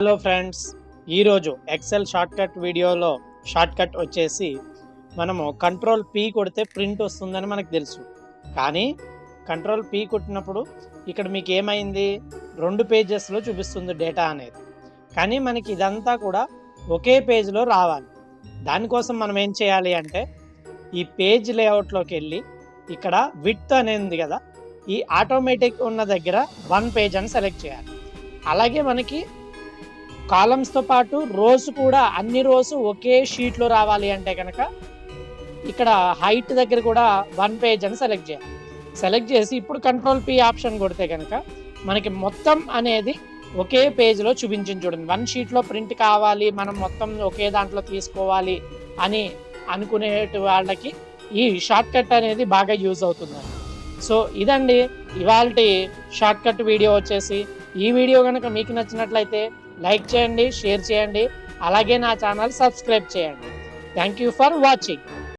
Hello friends, ఈరోజు XL shortcut వీడియోలో shortcut వచ్చేసి మనము కంట్రోల్ పి కొడితే ప్రింట్ వస్తుందని మనకు తెలుసు. కానీ కంట్రోల్ పి కొట్టినప్పుడు ఇక్కడ మీకు ఏమైంది, 2 పేజెస్లో చూపిస్తుంది డేటా అనేది. కానీ మనకి ఇదంతా కూడా ఒకే పేజ్లో రావాలి. దానికోసం మనం ఏం చేయాలి అంటే ఈ పేజ్ లేఅవుట్లోకి వెళ్ళి ఇక్కడ విడ్త్ అనేది ఉంది కదా, ఈ ఆటోమేటిక్ ఉన్న దగ్గర 1 పేజ్ అని సెలెక్ట్ చేయాలి. అలాగే మనకి కాలమ్స్తో పాటు రోస్ కూడా అన్ని రోస్ ఒకే షీట్లో రావాలి అంటే కనుక ఇక్కడ హైట్ దగ్గర కూడా 1 పేజ్ అని సెలెక్ట్ చేయాలి. సెలెక్ట్ చేసి ఇప్పుడు కంట్రోల్ పి ఆప్షన్ కొడితే కనుక మనకి మొత్తం అనేది ఒకే పేజ్లో చూపించింది. చూడండి, 1 షీట్లో ప్రింట్ కావాలి, మనం మొత్తం ఒకే దాంట్లో తీసుకోవాలి అని అనుకునే వాళ్ళకి ఈ షార్ట్కట్ అనేది బాగా యూజ్ అవుతుందండి. సో ఇదండి ఇవాల్టి షార్ట్కట్ వీడియో వచ్చేసి. ఈ వీడియో కనుక మీకు నచ్చినట్లయితే లైక్ చేయండి, షేర్ చేయండి, అలాగే నా ఛానల్ సబ్స్క్రైబ్ చేయండి. Thank you for watching.